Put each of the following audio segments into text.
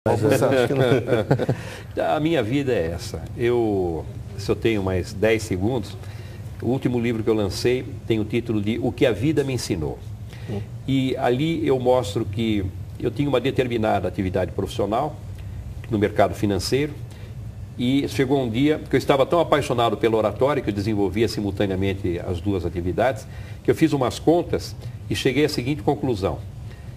Mas você acha que não... A minha vida é essa. Se eu tenho mais 10 segundos, o último livro que eu lancei tem o título de O que a Vida me Ensinou. E ali eu mostro que eu tinha uma determinada atividade profissional no mercado financeiro e chegou um dia que eu estava tão apaixonado pela oratória, que eu desenvolvia simultaneamente as duas atividades, que eu fiz umas contas e cheguei à seguinte conclusão.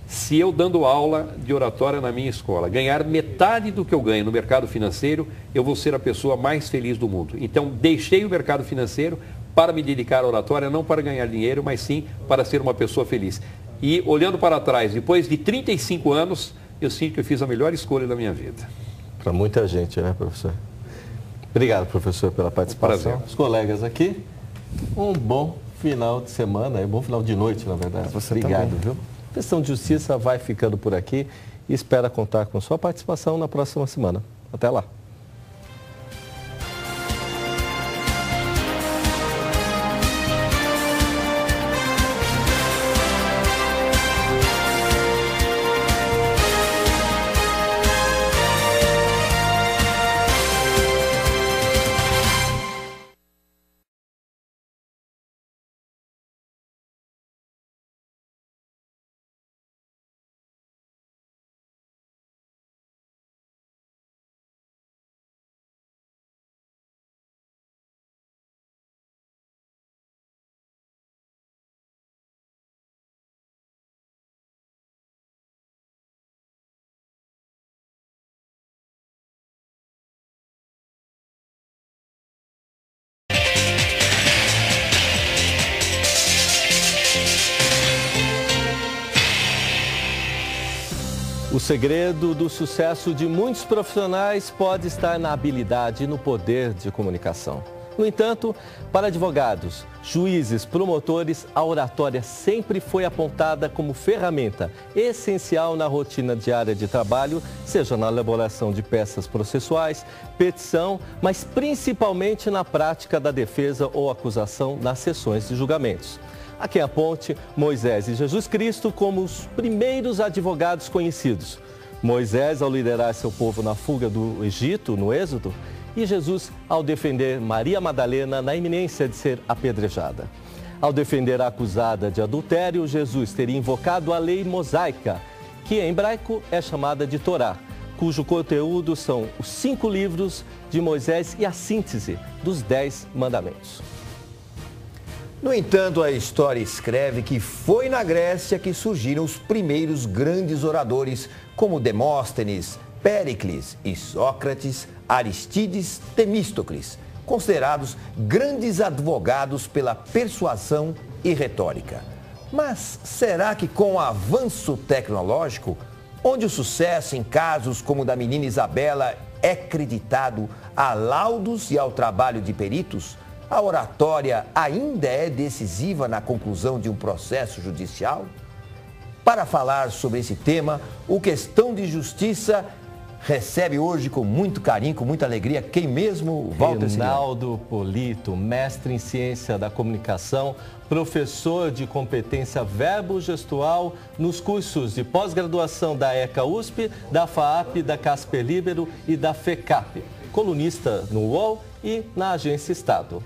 Se eu dando aula de oratória na minha escola, ganhar metade do que eu ganho no mercado financeiro, eu vou ser a pessoa mais feliz do mundo. Então, deixei o mercado financeiro para me dedicar à oratória, não para ganhar dinheiro, mas sim para ser uma pessoa feliz. E, olhando para trás, depois de 35 anos, eu sinto que eu fiz a melhor escolha da minha vida. Para muita gente, né, professor? Obrigado, professor, pela participação. Prazer. Os colegas aqui, um bom final de semana, um bom final de noite, na verdade. Você Obrigado, também. viu? A Questão de Justiça vai ficando por aqui e espera contar com sua participação na próxima semana. Até lá. O segredo do sucesso de muitos profissionais pode estar na habilidade e no poder de comunicação. No entanto, para advogados, juízes, promotores, a oratória sempre foi apontada como ferramenta essencial na rotina diária de trabalho, seja na elaboração de peças processuais, petição, mas principalmente na prática da defesa ou acusação nas sessões de julgamentos. Há quem aponte Moisés e Jesus Cristo como os primeiros advogados conhecidos. Moisés ao liderar seu povo na fuga do Egito, no Êxodo, e Jesus ao defender Maria Madalena na iminência de ser apedrejada. Ao defender a acusada de adultério, Jesus teria invocado a lei mosaica, que em hebraico é chamada de Torá, cujo conteúdo são os 5 livros de Moisés e a síntese dos 10 mandamentos. No entanto, a história escreve que foi na Grécia que surgiram os primeiros grandes oradores, como Demóstenes, Péricles e Sócrates, Aristides, Temístocles, considerados grandes advogados pela persuasão e retórica. Mas será que com o avanço tecnológico, onde o sucesso em casos como o da menina Isabela é creditado a laudos e ao trabalho de peritos, a oratória ainda é decisiva na conclusão de um processo judicial? Para falar sobre esse tema, o Questão de Justiça recebe hoje com muito carinho, com muita alegria, quem mesmo? Walter Reinaldo Polito, mestre em ciência da comunicação, professor de competência verbo-gestual nos cursos de pós-graduação da ECA USP, da FAAP, da Casper Libero e da FECAP. Colunista no UOL e na Agência Estado.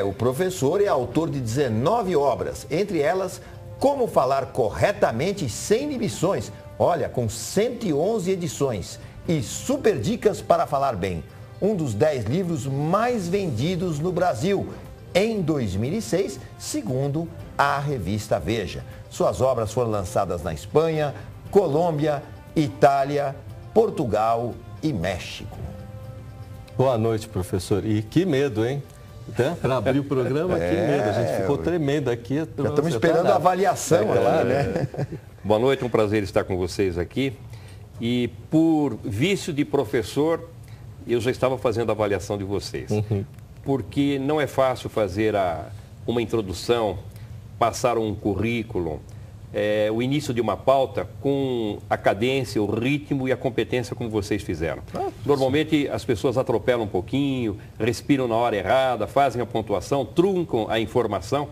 O professor é autor de 19 obras, entre elas Como Falar Corretamente e Sem Inibições, olha, com 111 edições, e Super Dicas para Falar Bem, um dos 10 livros mais vendidos no Brasil, em 2006, segundo a revista Veja. Suas obras foram lançadas na Espanha, Colômbia, Itália, Portugal e México. Boa noite, professor. E que medo, hein? Para abrir o programa, que medo. A gente ficou tremendo aqui. Já estamos esperando a avaliação lá, né? Boa noite, é um prazer estar com vocês aqui. E por vício de professor, eu já estava fazendo a avaliação de vocês. Porque não é fácil fazer uma introdução, passar um currículo, o início de uma pauta com a cadência, o ritmo e a competência como vocês fizeram. Normalmente as pessoas atropelam um pouquinho, respiram na hora errada, fazem a pontuação, truncam a informação.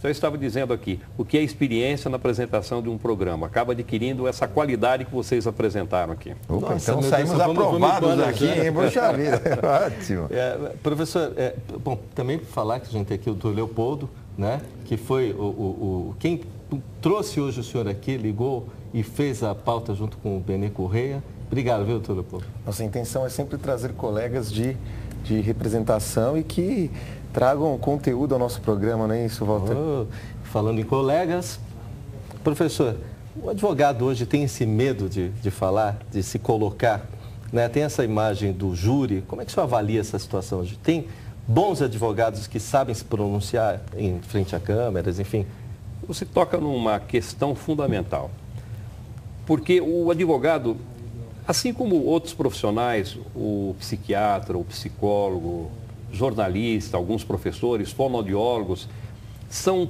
Então, eu estava dizendo aqui, o que é experiência na apresentação de um programa? Acaba adquirindo essa qualidade que vocês apresentaram aqui. Opa, nossa, então saímos aprovados aqui, hein? Puxa vida, ótimo. Professor, bom, também falar que a gente tem aqui o Dr. Leopoldo, né, que foi quem trouxe hoje o senhor aqui, ligou e fez a pauta junto com o Benê Correia. Obrigado, viu, Dr. Leopoldo? Nossa intenção é sempre trazer colegas de representação e que tragam conteúdo ao nosso programa, não é isso, Walter? Falando em colegas, professor, o advogado hoje tem esse medo de falar, de se colocar, né? Tem essa imagem do júri. Como é que o senhor avalia essa situação hoje? Tem bons advogados que sabem se pronunciar em frente a câmeras, enfim? Você toca numa questão fundamental, porque o advogado, assim como outros profissionais, o psiquiatra, o psicólogo, jornalista, alguns professores, fonoaudiólogos, são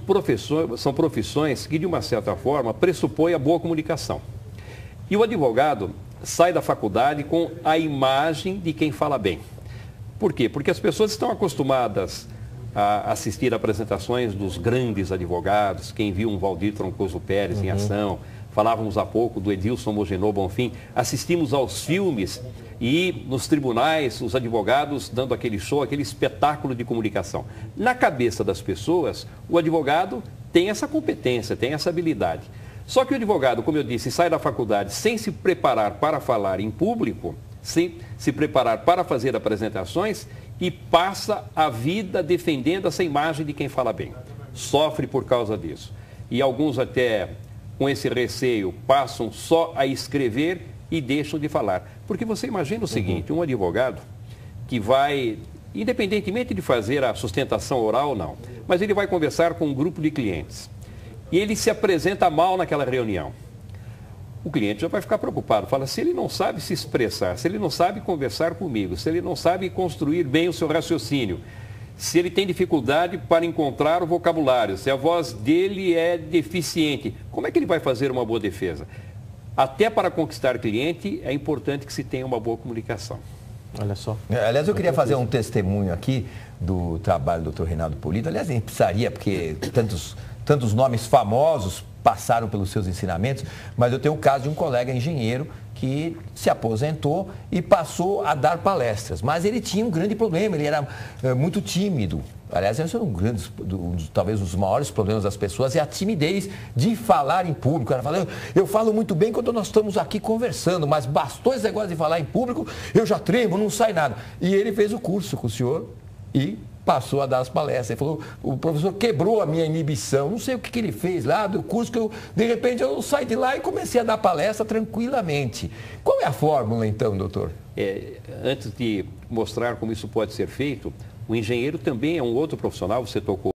profissões que, de uma certa forma, pressupõem a boa comunicação. E o advogado sai da faculdade com a imagem de quem fala bem. Por quê? Porque as pessoas estão acostumadas a assistir a apresentações dos grandes advogados, quem viu um Valdir Troncoso Pérez em ação, falávamos há pouco do Edilson Mogenô Bonfim, assistimos aos filmes e nos tribunais os advogados dando aquele show, aquele espetáculo de comunicação. Na cabeça das pessoas, o advogado tem essa competência, tem essa habilidade. Só que o advogado, como eu disse, sai da faculdade sem se preparar para falar em público, sem se preparar para fazer apresentações e passa a vida defendendo essa imagem de quem fala bem. Sofre por causa disso. E alguns até com esse receio passam só a escrever e deixam de falar. Porque você imagina o seguinte, um advogado que vai, independentemente de fazer a sustentação oral ou não, mas ele vai conversar com um grupo de clientes e ele se apresenta mal naquela reunião. O cliente já vai ficar preocupado, fala, se ele não sabe se expressar, se ele não sabe conversar comigo, se ele não sabe construir bem o seu raciocínio, se ele tem dificuldade para encontrar o vocabulário, se a voz dele é deficiente, como é que ele vai fazer uma boa defesa? Até para conquistar cliente, é importante que se tenha uma boa comunicação. Olha só. Aliás, eu queria fazer um testemunho aqui do trabalho do Dr. Reinaldo Polido. Aliás, a gente precisaria, porque tantos nomes famosos passaram pelos seus ensinamentos, mas eu tenho o caso de um colega engenheiro que se aposentou e passou a dar palestras. Mas ele tinha um grande problema, ele era muito tímido. Aliás, esse é talvez um dos maiores problemas das pessoas, é a timidez de falar em público. Ela fala, eu falo muito bem quando nós estamos aqui conversando, mas bastou esse negócio de falar em público, eu já tremo, não sai nada. E ele fez o curso com o senhor e passou a dar as palestras. Ele falou, o professor quebrou a minha inibição, não sei o que ele fez lá do curso, que de repente eu saí de lá e comecei a dar palestra tranquilamente. Qual é a fórmula então, doutor? Antes de mostrar como isso pode ser feito, o engenheiro também é um outro profissional, você tocou